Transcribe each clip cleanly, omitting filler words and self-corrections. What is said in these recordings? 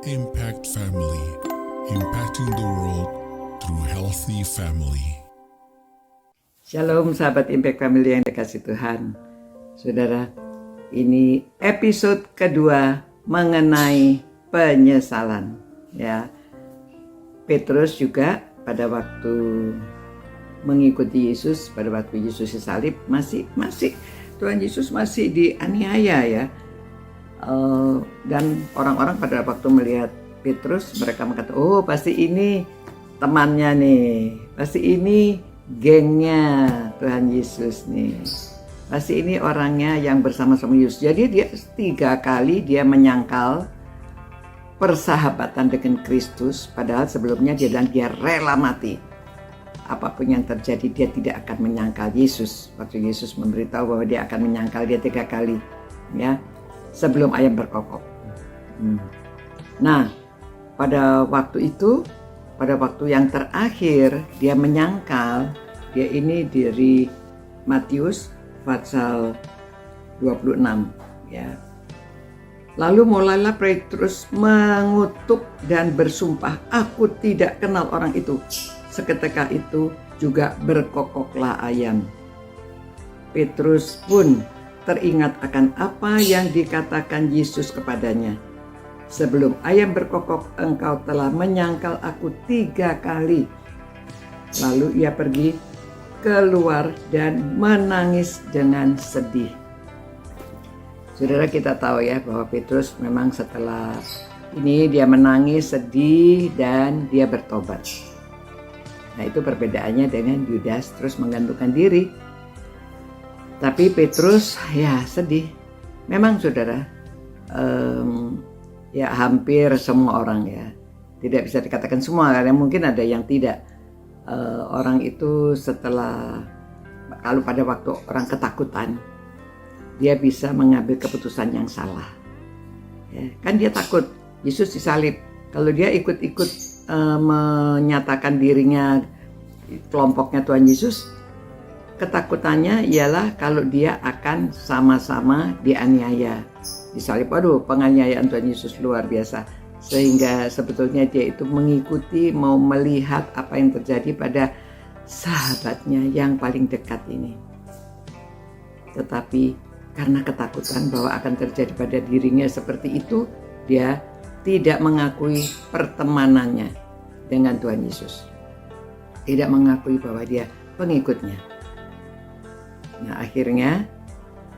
Impact Family, impacting the world through healthy family. Shalom sahabat Impact Family yang dikasih Tuhan. Saudara, ini episode kedua mengenai penyesalan. Ya, Petrus juga pada waktu mengikuti Yesus, pada waktu Yesus disalib masih Tuhan Yesus masih dianiaya ya. Dan orang-orang pada waktu melihat Petrus, mereka berkata, oh pasti ini temannya nih, pasti ini gengnya Tuhan Yesus nih, pasti ini orangnya yang bersama-sama Yesus. Jadi dia 3 kali dia menyangkal persahabatan dengan Kristus, padahal sebelumnya dia bilang dia rela mati. Apapun yang terjadi dia tidak akan menyangkal Yesus. Waktu Yesus memberitahu bahwa dia akan menyangkal dia 3 kali ya, sebelum ayam berkokok. Nah, pada waktu itu, pada waktu yang terakhir dia menyangkal, dia ini dari Matius pasal 26 ya. Lalu mulailah Petrus mengutuk dan bersumpah, aku tidak kenal orang itu. Seketika itu juga berkokoklah ayam. Petrus pun teringat akan apa yang dikatakan Yesus kepadanya. Sebelum ayam berkokok, engkau telah menyangkal aku 3 kali. Lalu ia pergi keluar dan menangis dengan sedih. Saudara, kita tahu ya bahwa Petrus memang setelah ini dia menangis, sedih, dan dia bertobat. Nah, itu perbedaannya dengan Yudas terus menggantungkan diri. Tapi Petrus ya sedih. Memang saudara, ya hampir semua orang ya, tidak bisa dikatakan semua karena mungkin ada yang tidak. Orang itu setelah, kalau pada waktu orang ketakutan, dia bisa mengambil keputusan yang salah. Ya, kan dia takut Yesus disalib. Kalau dia ikut-ikut menyatakan dirinya kelompoknya Tuhan Yesus, ketakutannya ialah kalau dia akan sama-sama dianiaya, disalib. Waduh, penganiayaan Tuhan Yesus luar biasa. Sehingga sebetulnya dia itu mengikuti, mau melihat apa yang terjadi pada sahabatnya yang paling dekat ini. Tetapi karena ketakutan bahwa akan terjadi pada dirinya seperti itu, dia tidak mengakui pertemanannya dengan Tuhan Yesus. Tidak mengakui bahwa dia pengikutnya. Nah, akhirnya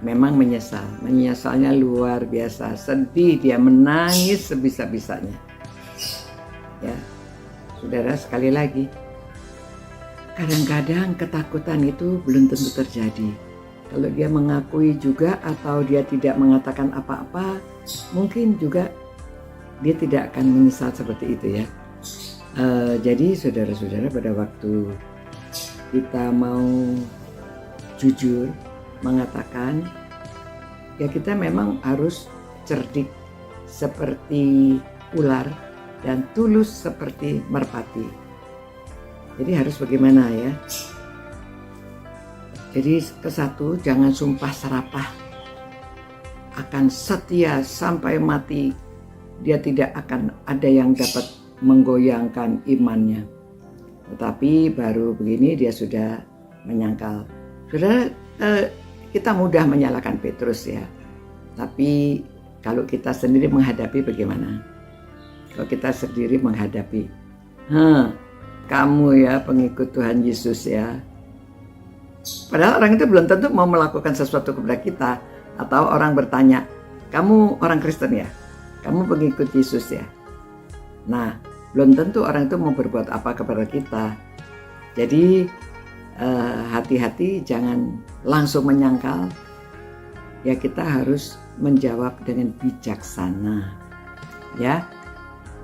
memang menyesal. Menyesalnya luar biasa. Sedih, dia menangis sebisa-bisanya. Ya, saudara, sekali lagi, kadang-kadang ketakutan itu belum tentu terjadi. Kalau dia mengakui juga atau dia tidak mengatakan apa-apa, mungkin juga dia tidak akan menyesal seperti itu ya. Jadi saudara-saudara, pada waktu kita mau jujur mengatakan, ya kita memang harus cerdik seperti ular dan tulus seperti merpati. Jadi harus bagaimana ya? Jadi kesatu, jangan sumpah serapah akan setia sampai mati. Dia tidak akan ada yang dapat menggoyangkan imannya. Tetapi baru begini dia sudah menyangkal. Saudara, kita mudah menyalahkan Petrus ya. Tapi kalau kita sendiri menghadapi bagaimana? Kalau kita sendiri menghadapi, kamu ya pengikut Tuhan Yesus ya. Padahal orang itu belum tentu mau melakukan sesuatu kepada kita. Atau orang bertanya, kamu orang Kristen ya? Kamu pengikut Yesus ya? Nah, belum tentu orang itu mau berbuat apa kepada kita. Jadi hati-hati, jangan langsung menyangkal. Ya, kita harus menjawab dengan bijaksana. Ya.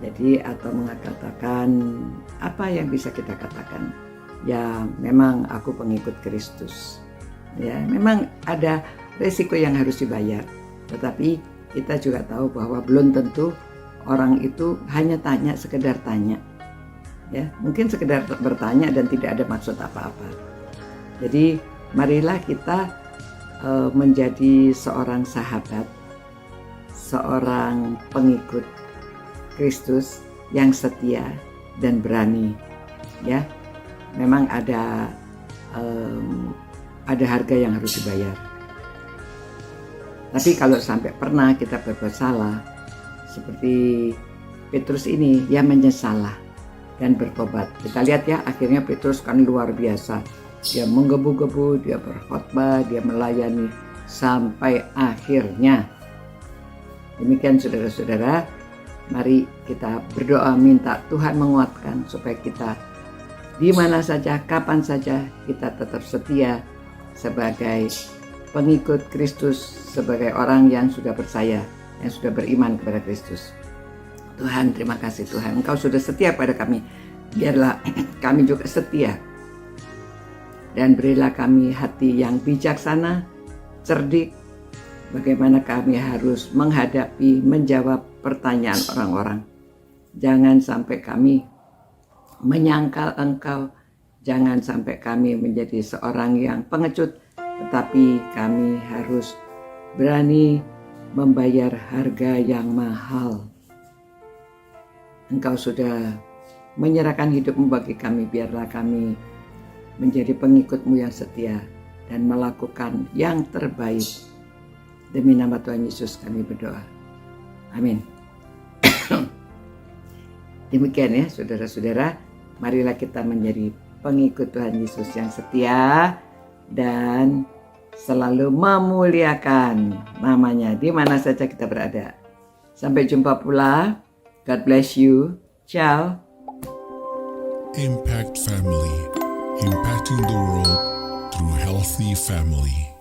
Jadi atau mengatakan apa yang bisa kita katakan? Ya, memang aku pengikut Kristus. Ya, memang ada resiko yang harus dibayar. Tetapi kita juga tahu bahwa belum tentu orang itu hanya tanya, sekedar tanya. Ya, mungkin sekedar bertanya dan tidak ada maksud apa-apa. Jadi marilah kita menjadi seorang sahabat, seorang pengikut Kristus yang setia dan berani. Ya, memang ada harga yang harus dibayar. Tapi kalau sampai pernah kita berbuat salah, seperti Petrus ini, dia menyesalah dan bertobat. Kita lihat ya, akhirnya Petrus kan luar biasa. Dia menggebu-gebu, dia berkhotbah, dia melayani sampai akhirnya. Demikian saudara-saudara, mari kita berdoa minta Tuhan menguatkan supaya kita di mana saja, kapan saja kita tetap setia sebagai pengikut Kristus, sebagai orang yang sudah percaya, yang sudah beriman kepada Kristus. Tuhan, terima kasih Tuhan, Engkau sudah setia pada kami. Biarlah kami juga setia. Dan berilah kami hati yang bijaksana, cerdik, bagaimana kami harus menghadapi, menjawab pertanyaan orang-orang. Jangan sampai kami menyangkal Engkau, jangan sampai kami menjadi seorang yang pengecut, tetapi kami harus berani membayar harga yang mahal. Engkau sudah menyerahkan hidup-Mu bagi kami, biarlah kami menjadi pengikut-Mu yang setia dan melakukan yang terbaik. Demi nama Tuhan Yesus kami berdoa. Amin. Demikian ya saudara-saudara, marilah kita menjadi pengikut Tuhan Yesus yang setia dan selalu memuliakan namanya di mana saja kita berada. Sampai jumpa pula. God bless you. Ciao. Impact Family, impacting the world through healthy family.